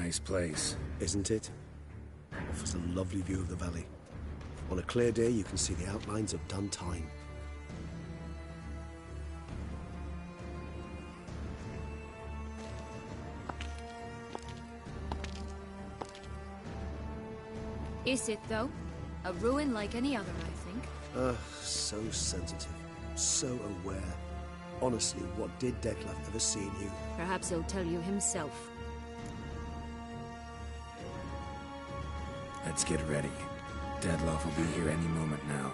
Nice place. Isn't it? Offers a lovely view of the valley. On a clear day, you can see the outlines of Dun Time. Is it, though? A ruin like any other, I think. So sensitive. So aware. Honestly, what did Detlef ever see in you? Perhaps he'll tell you himself. Let's get ready. Detlef will be here any moment now.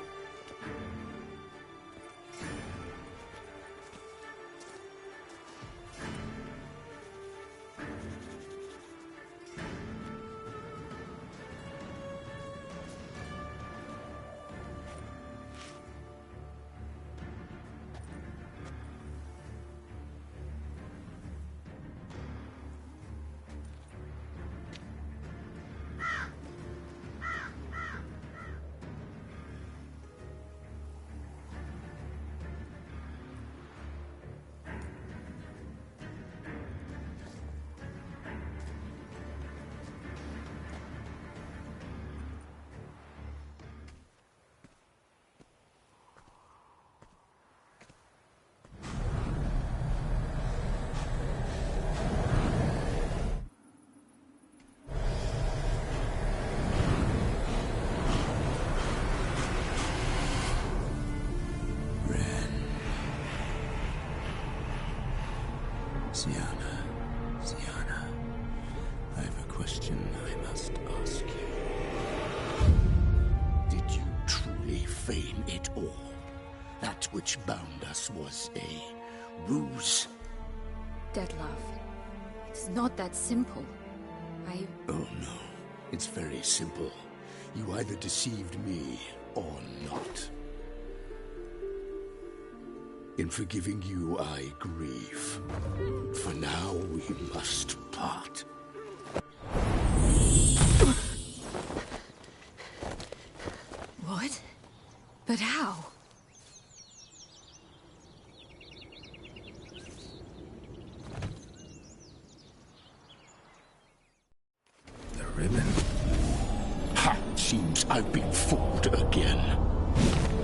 Sienna, I have a question I must ask you. Did you truly feign it all? That which bound us was a ruse? Detlef, it's not that simple. Oh no, it's very simple. You either deceived me or not. In forgiving you, I grieve. For now, we must part. What? But how? The ribbon. Ha! Seems I've been fooled again.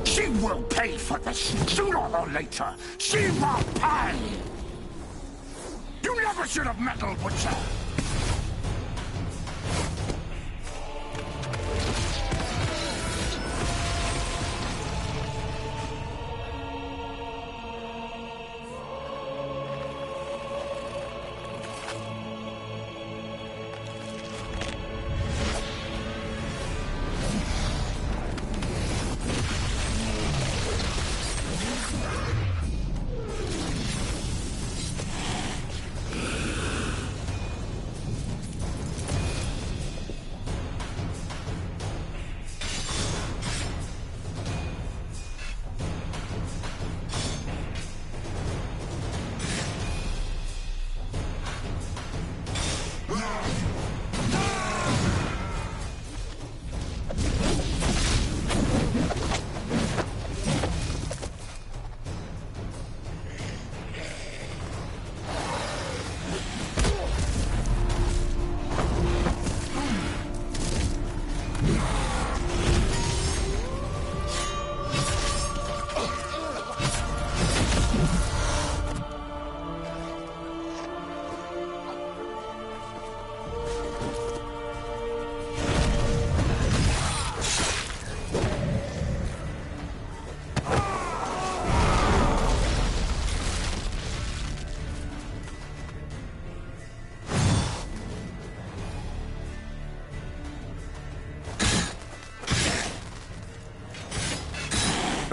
She will pay for this, sooner or later. She will pay! You never should have meddled with her!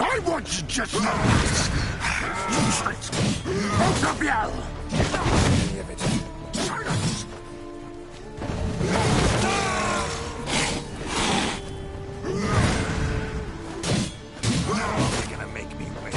I want you just now! Use it! Both of you! Silence! You're gonna make me wait.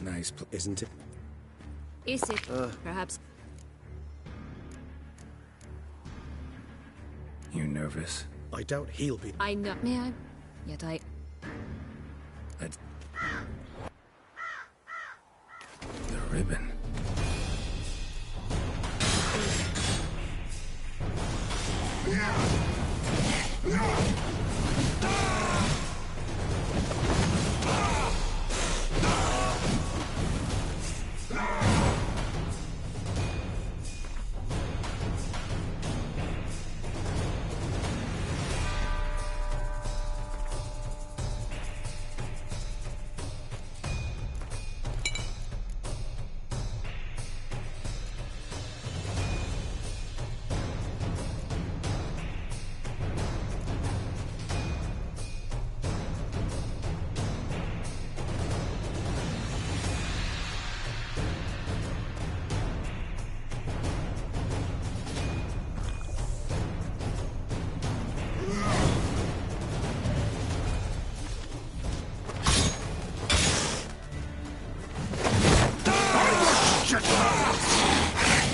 Nice Isn't it? Is it? Perhaps. You nervous? I doubt he'll be. I know. May I? Yet I. Let's... The ribbon.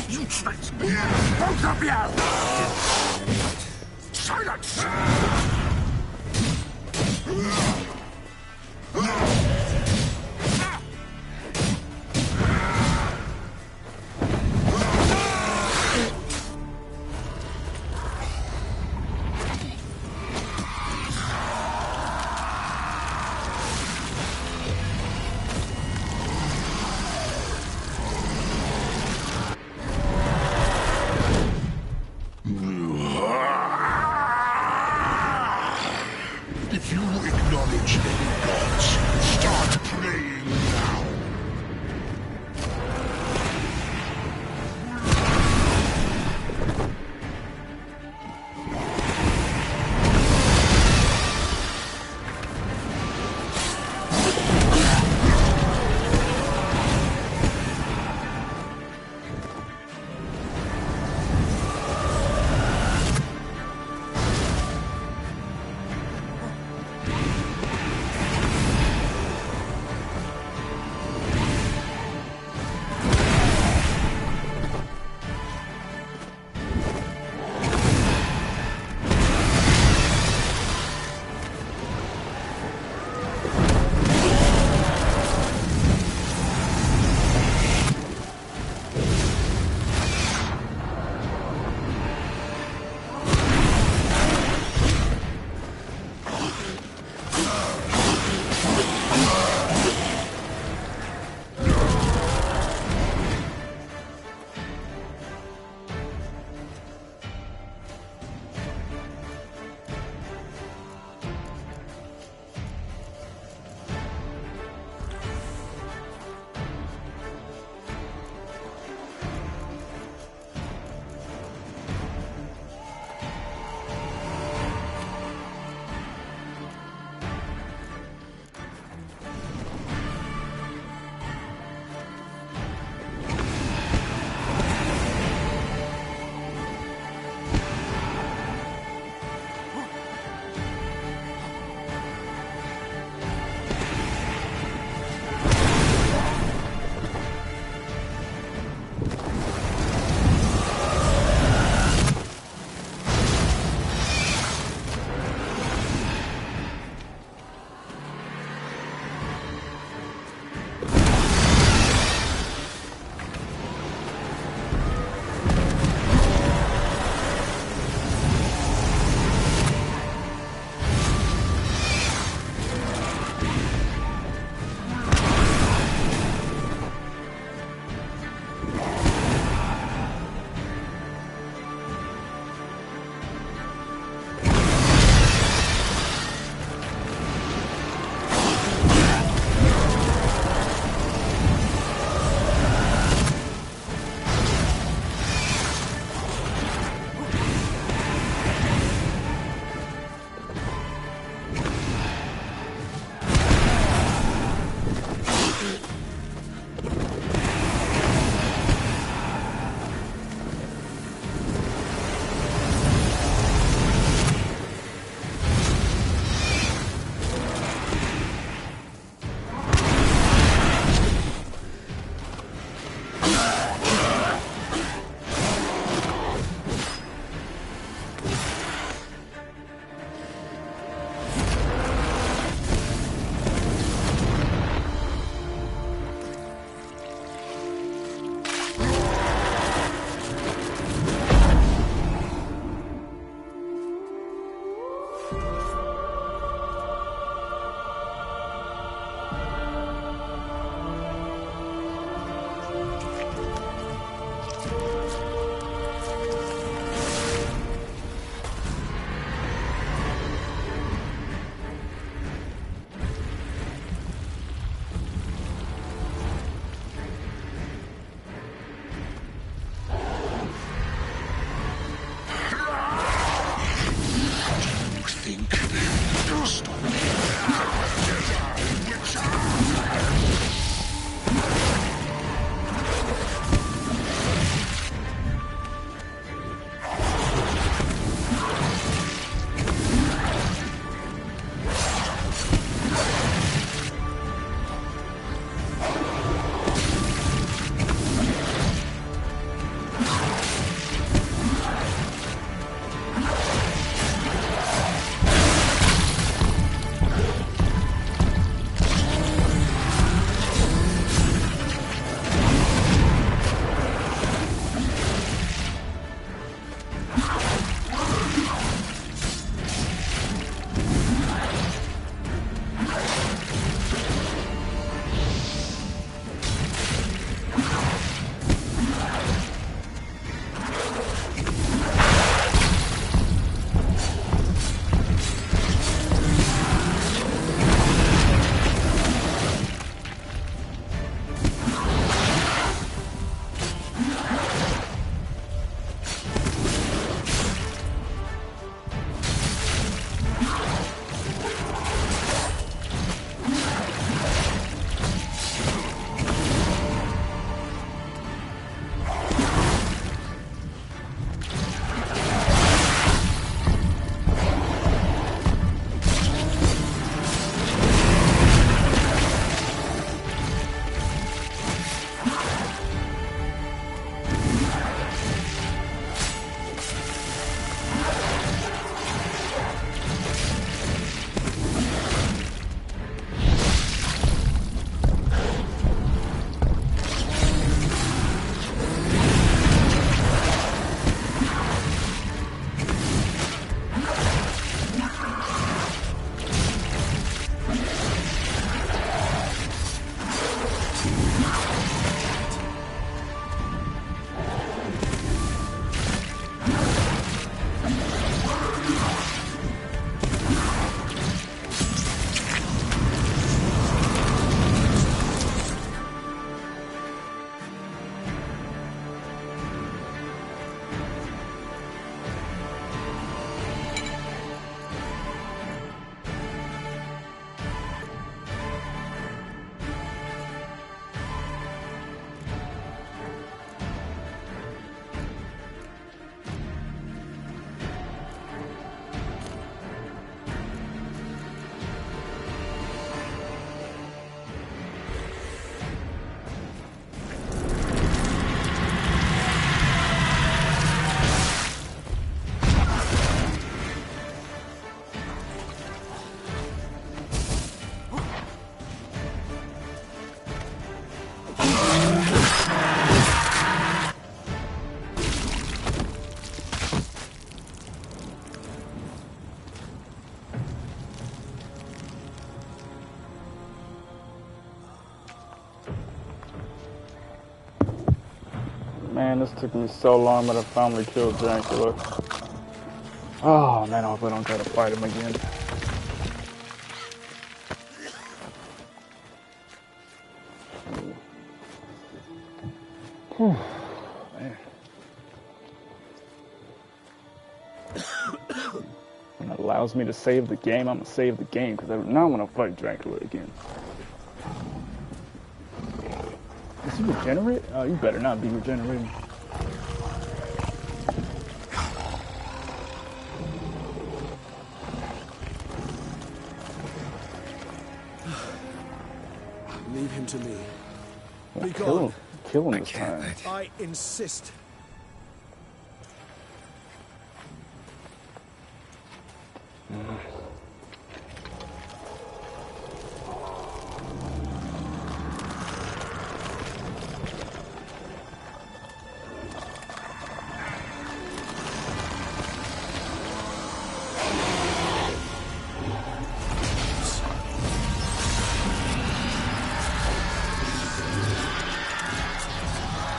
You tricked me! Both of you! Silence! If you acknowledge any gods, start praying now. Man, this took me so long, but I finally killed Dracula. Oh man, I hope I don't try to fight him again. Whew. Man. When it allows me to save the game, I'm gonna save the game because I do not want to fight Dracula again. Is he regenerate? Oh, you better not be regenerating. Leave him to me. Be Kill gone. him this time. I insist.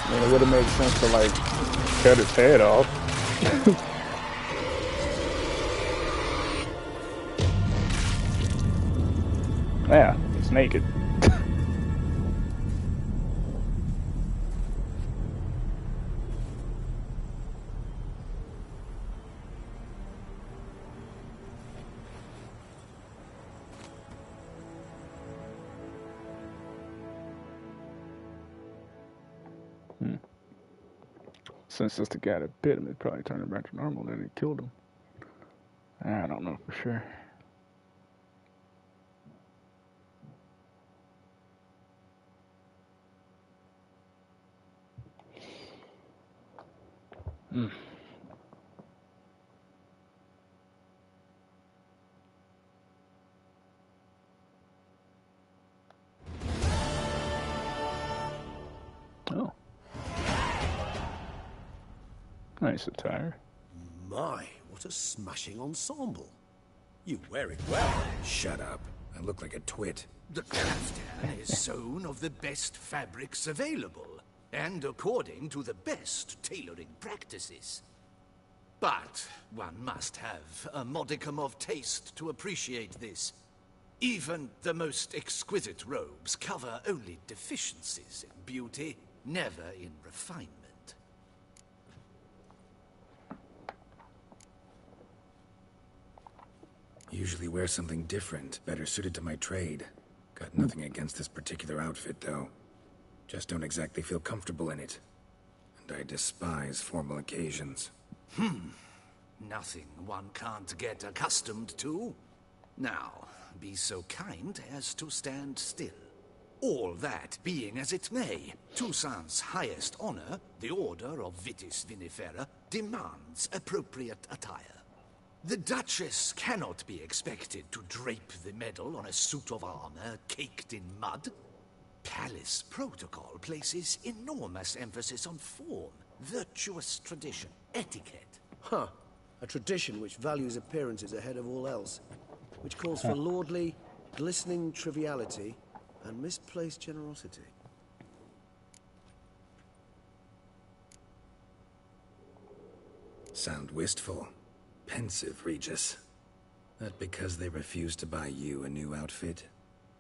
It would have made sense to like cut his head off. Yeah, he's naked. Since this the guy that bit him, it probably turned him back to normal, then it killed him. I don't know for sure. Oh. Nice attire. My, what a smashing ensemble. You wear it well. Shut up. I look like a twit. The caftan is sewn of the best fabrics available, and according to the best tailoring practices. But one must have a modicum of taste to appreciate this. Even the most exquisite robes cover only deficiencies in beauty, never in refinement. Usually wear something different, better suited to my trade. Got nothing against this particular outfit, though. Just don't exactly feel comfortable in it. And I despise formal occasions. Nothing one can't get accustomed to. Now, be so kind as to stand still. All that being as it may, Toussaint's highest honor, the Order of Vitis Vinifera, demands appropriate attire. The Duchess cannot be expected to drape the medal on a suit of armor caked in mud. Palace protocol places enormous emphasis on form, virtuous tradition, etiquette. Huh. A tradition which values appearances ahead of all else. Which calls for lordly, glistening triviality and misplaced generosity. Sound wistful. Pensive, Regis. That because they refuse to buy you a new outfit?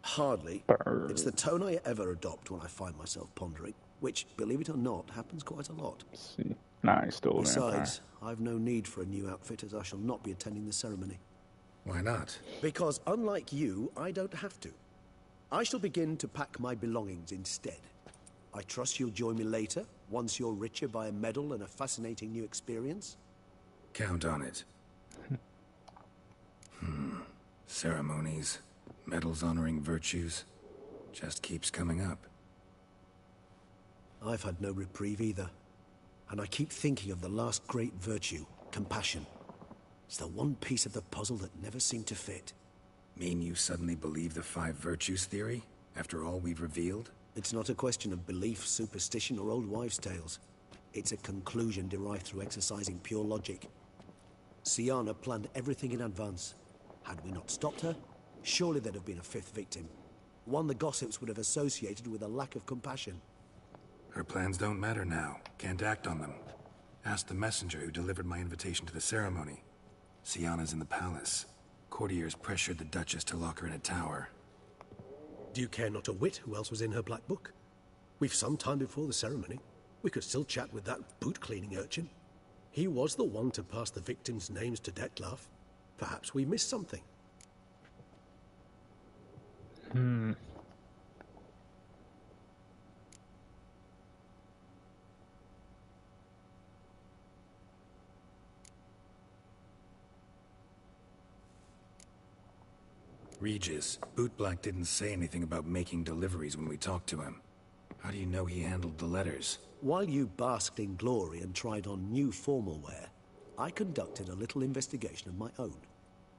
Hardly. It's the tone I ever adopt when I find myself pondering, which, believe it or not, happens quite a lot. Let's see. Nah, he's still a vampire. Besides, I've no need for a new outfit as I shall not be attending the ceremony. Why not? Because unlike you, I don't have to. I shall begin to pack my belongings instead. I trust you'll join me later, once you're richer by a medal and a fascinating new experience? Count on it. Ceremonies, medals honoring virtues, just keeps coming up. I've had no reprieve either. And I keep thinking of the last great virtue, compassion. It's the one piece of the puzzle that never seemed to fit. Mean you suddenly believe the 5 virtues theory, after all we've revealed? It's not a question of belief, superstition, or old wives' tales. It's a conclusion derived through exercising pure logic. Syanna planned everything in advance. Had we not stopped her, surely there'd have been a 5th victim. One the gossips would have associated with a lack of compassion. Her plans don't matter now. Can't act on them. Ask the messenger who delivered my invitation to the ceremony. Syanna's in the palace. Courtiers pressured the Duchess to lock her in a tower. Do you care not a whit who else was in her black book? We've some time before the ceremony. We could still chat with that boot-cleaning urchin. He was the one to pass the victims' names to Dettlaff. Perhaps we missed something. Regis, Bootblack didn't say anything about making deliveries when we talked to him. How do you know he handled the letters? While you basked in glory and tried on new formal wear, I conducted a little investigation of my own.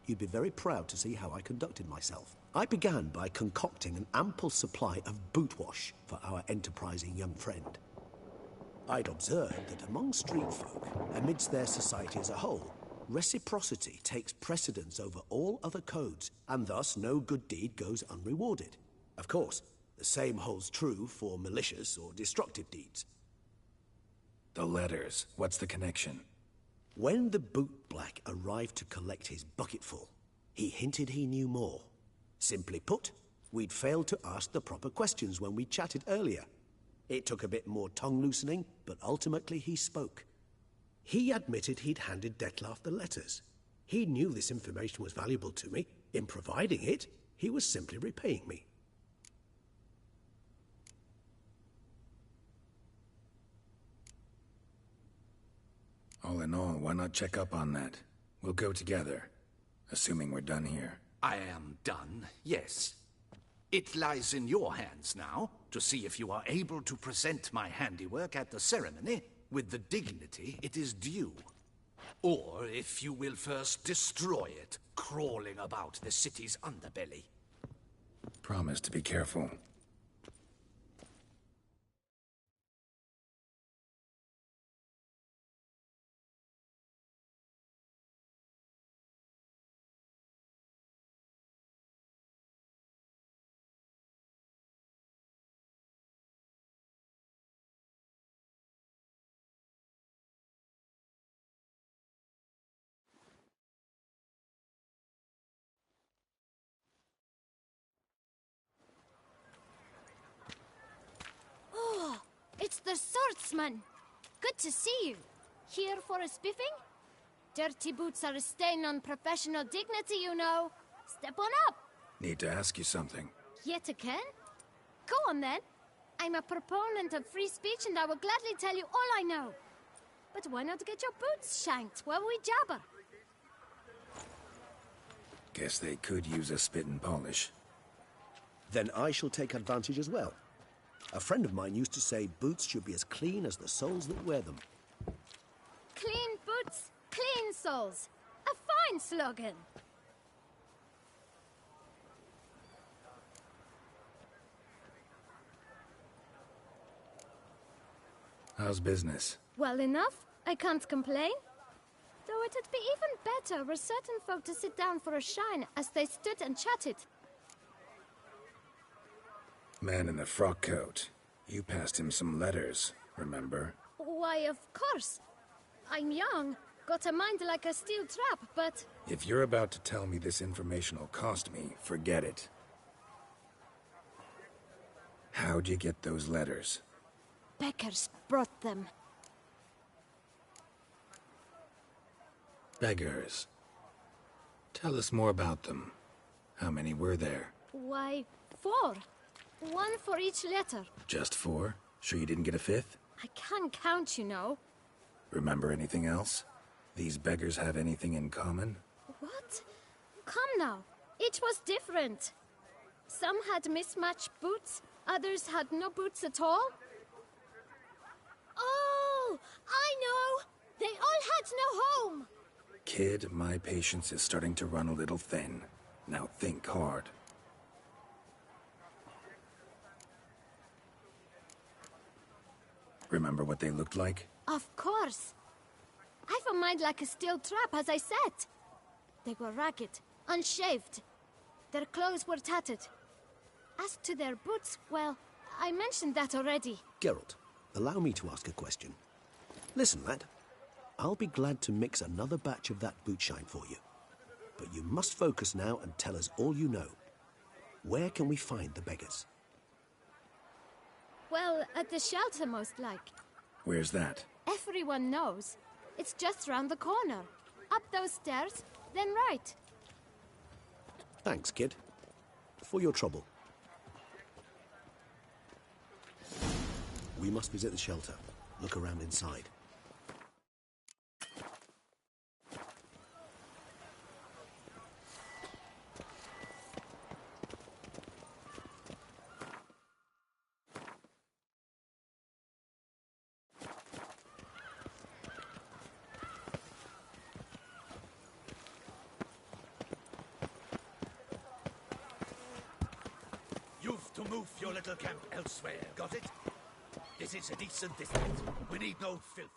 You'd be very proud to see how I conducted myself. I began by concocting an ample supply of boot wash for our enterprising young friend. I'd observed that among street folk, amidst their society as a whole, reciprocity takes precedence over all other codes, and thus no good deed goes unrewarded. Of course, the same holds true for malicious or destructive deeds. The letters. What's the connection? When the bootblack arrived to collect his bucketful, he hinted he knew more. Simply put, we'd failed to ask the proper questions when we chatted earlier. It took a bit more tongue-loosening, but ultimately he spoke. He admitted he'd handed Dettlaff the letters. He knew this information was valuable to me. In providing it, he was simply repaying me. All in all, why not check up on that? We'll go together, assuming we're done here. I am done, yes. It lies in your hands now to see if you are able to present my handiwork at the ceremony with the dignity it is due. Or if you will first destroy it, crawling about the city's underbelly. Promise to be careful. It's the swordsman! Good to see you. Here for a spiffing? Dirty boots are a stain on professional dignity, you know. Step on up. Need to ask you something. Yet again? Go on then. I'm a proponent of free speech and I will gladly tell you all I know. But why not get your boots shanked while we jabber? Guess they could use a spit and polish. Then I shall take advantage as well. A friend of mine used to say boots should be as clean as the soles that wear them. Clean boots, clean soles. A fine slogan. How's business? Well enough. I can't complain. Though it'd be even better were certain folk to sit down for a shine as they stood and chatted. Man in the frock coat. You passed him some letters, remember? Why, of course. I'm young, got a mind like a steel trap, but... If you're about to tell me this information will cost me, forget it. How'd you get those letters? Beggars brought them. Beggars. Tell us more about them. How many were there? Why, 4. 1 for each letter. Just 4? Sure you didn't get a 5th? I can't count, you know. Remember anything else? These beggars have anything in common? What? Come now. Each was different. Some had mismatched boots, others had no boots at all. Oh, I know! They all had no home! Kid, my patience is starting to run a little thin. Now think hard. Remember what they looked like? Of course. I've a mind like a steel trap, as I said. They were ragged, unshaved. Their clothes were tattered. As to their boots, well, I mentioned that already. Geralt, Allow me to ask a question. Listen, lad. I'll be glad to mix another batch of that bootshine for you. But you must focus now and tell us all you know. Where can we find the beggars? Well, at the shelter, most like. Where's that? Everyone knows. It's just round the corner. Up those stairs, then right. Thanks, kid. For your trouble. We must visit the shelter. Look around inside. You've to move your little camp elsewhere, got it? This is a decent district. We need no filth.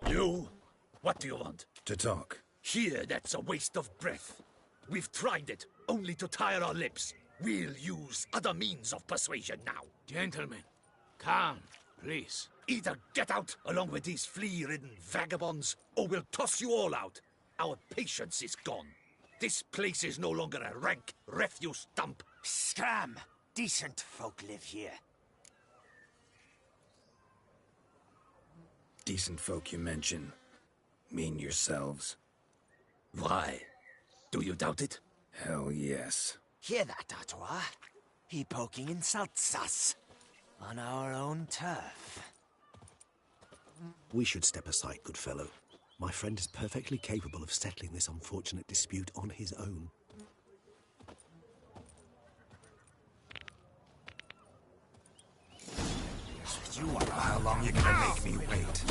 You? What do you want? To talk. Here, that's a waste of breath. We've tried it, only to tire our lips. We'll use other means of persuasion now. Gentlemen, calm, please. Either get out along with these flea-ridden vagabonds, or we'll toss you all out. Our patience is gone. This place is no longer a rank refuse dump. Scram! Decent folk live here. Decent folk you mention. Mean yourselves. Why? Do you doubt it? Hell yes. Hear that, Artois? He poking insults us. On our own turf. We should step aside, good fellow. My friend is perfectly capable of settling this unfortunate dispute on his own. You wonder how long you're gonna make me wait.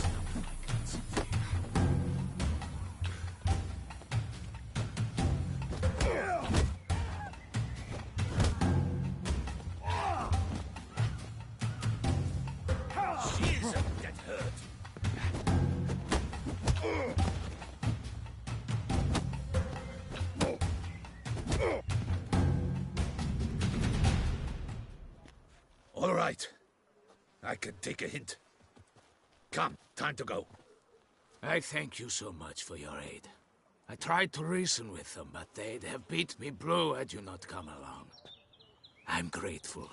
Jeez, that hurt. All right. I can take a hint. Come, time to go. I thank you so much for your aid. I tried to reason with them, but they'd have beat me blue had you not come along. I'm grateful.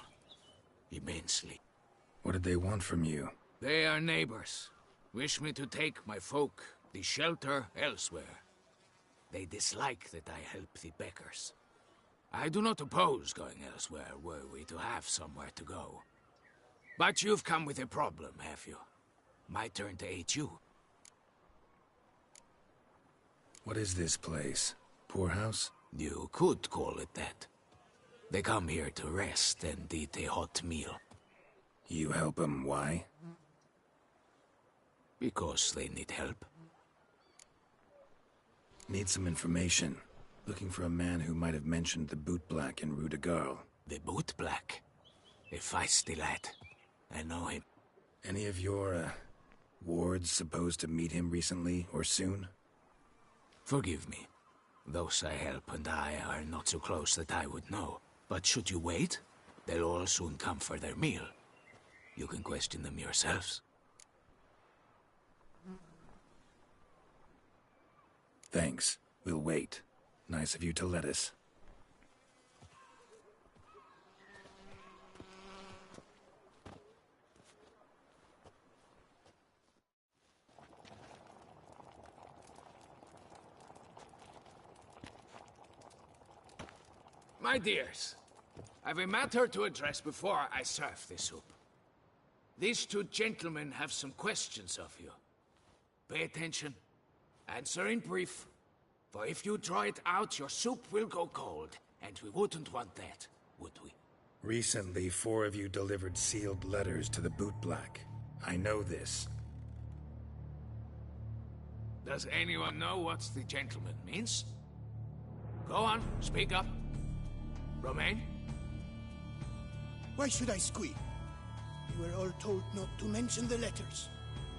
Immensely. What did they want from you? They are neighbors. Wish me to take my folk, the shelter, elsewhere. They dislike that I help the beggars. I do not oppose going elsewhere, were we to have somewhere to go. But you've come with a problem, have you? My turn to aid you. What is this place? Poorhouse? You could call it that. They come here to rest and eat a hot meal. You help them, why? Because they need help. Need some information. Looking for a man who might have mentioned the bootblack in Rue de Garl. The bootblack? A feisty lad. I know him. Any of your, wards supposed to meet him recently or soon? Forgive me. Those I help and I are not so close that I would know. But should you wait, they'll all soon come for their meal. You can question them yourselves. Thanks. We'll wait. Nice of you to let us. My dears, I've a matter to address before I serve the soup. These two gentlemen have some questions of you. Pay attention. Answer in brief. For if you draw it out, your soup will go cold. And we wouldn't want that, would we? Recently, 4 of you delivered sealed letters to the bootblack. I know this. Does anyone know what the gentleman means? Go on, speak up. Romain? Why should I squeal? We were all told not to mention the letters.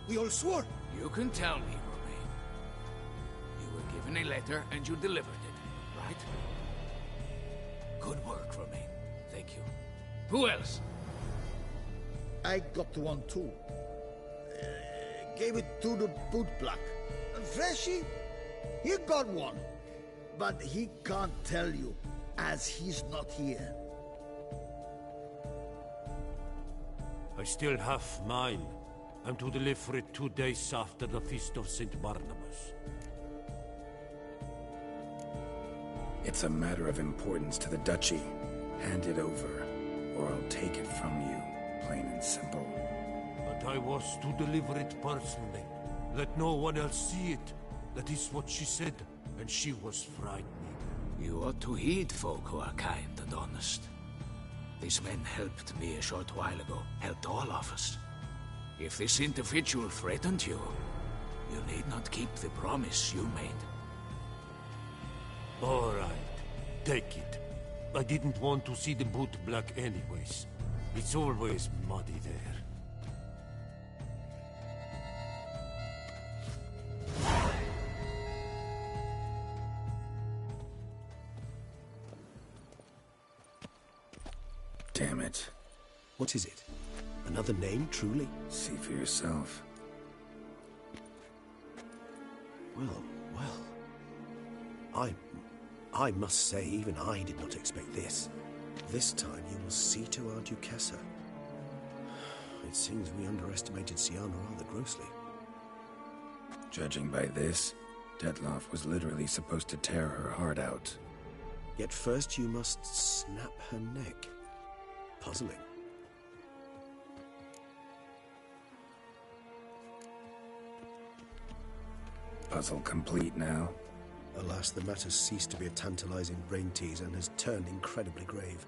We all swore. You can tell me, Romain. You were given a letter and you delivered it, right? Good work, Romain. Thank you. Who else? I got one too. Gave it to the bootblack. Freshie, he got one. But he can't tell you, as he's not here. I still have mine. I'm to deliver it 2 days after the Feast of St. Barnabas. It's a matter of importance to the Duchy. Hand it over, or I'll take it from you, plain and simple. But I was to deliver it personally. Let no one else see it. That is what she said, and she was frightening. You ought to heed folk who are kind and honest. These men helped me a short while ago, helped all of us. If this individual threatened you, you need not keep the promise you made. All right, take it. I didn't want to see the boot black anyways. It's always muddy there. Damn it. What is it? Another name, truly? See for yourself. Well, I must say, even I did not expect this. This time you will see to our Duchessa. It seems we underestimated Siana rather grossly. Judging by this, Detloff was literally supposed to tear her heart out. Yet first you must snap her neck. Puzzling. Puzzle complete now. Alas, the matter's ceased to be a tantalizing brain tease and has turned incredibly grave.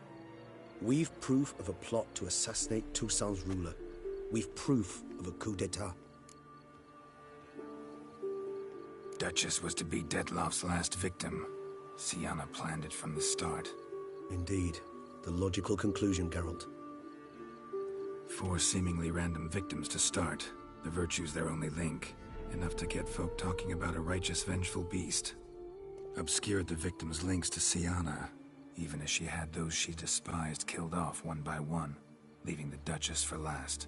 We've proof of a plot to assassinate Toussaint's ruler. We've proof of a coup d'etat. Duchess was to be Detloff's last victim. Siana planned it from the start. Indeed. The logical conclusion, Geralt. 4 seemingly random victims to start. The virtue's their only link. Enough to get folk talking about a righteous, vengeful beast. Obscured the victims' links to Siana, even as she had those she despised killed off one by one, leaving the Duchess for last.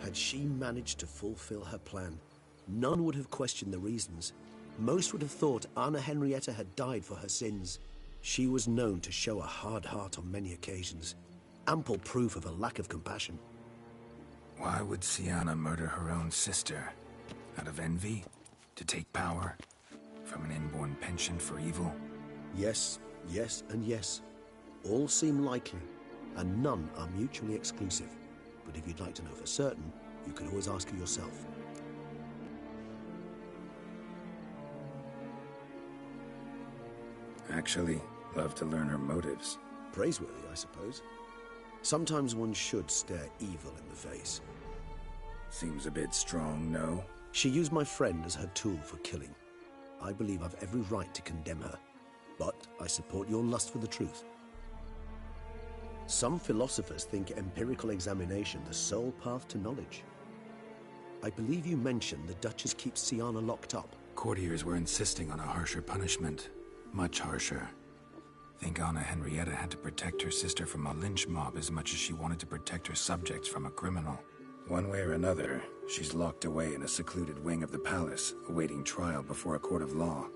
Had she managed to fulfill her plan, none would have questioned the reasons. Most would have thought Anna Henrietta had died for her sins. She was known to show a hard heart on many occasions. Ample proof of a lack of compassion. Why would Siana murder her own sister? Out of envy? To take power? From an inborn penchant for evil? Yes, yes, and yes. All seem likely, and none are mutually exclusive. But if you'd like to know for certain, you can always ask her yourself. Actually, love to learn her motives. Praiseworthy, I suppose. Sometimes one should stare evil in the face. Seems a bit strong, no? She used my friend as her tool for killing. I believe I've every right to condemn her, but I support your lust for the truth. Some philosophers think empirical examination the sole path to knowledge. I believe you mentioned the Duchess keeps Siana locked up. Courtiers were insisting on a harsher punishment. Much harsher. Think Anna Henrietta had to protect her sister from a lynch mob as much as she wanted to protect her subjects from a criminal. One way or another, she's locked away in a secluded wing of the palace, awaiting trial before a court of law.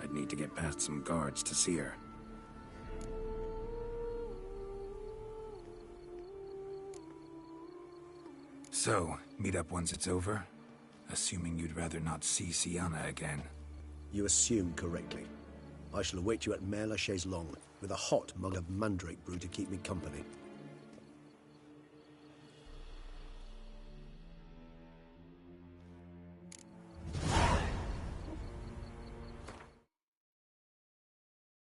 I'd need to get past some guards to see her. So, meet up once it's over? Assuming you'd rather not see Siana again. You assume correctly. I shall await you at Mère la Chaise Longue, with a hot mug of mandrake brew to keep me company.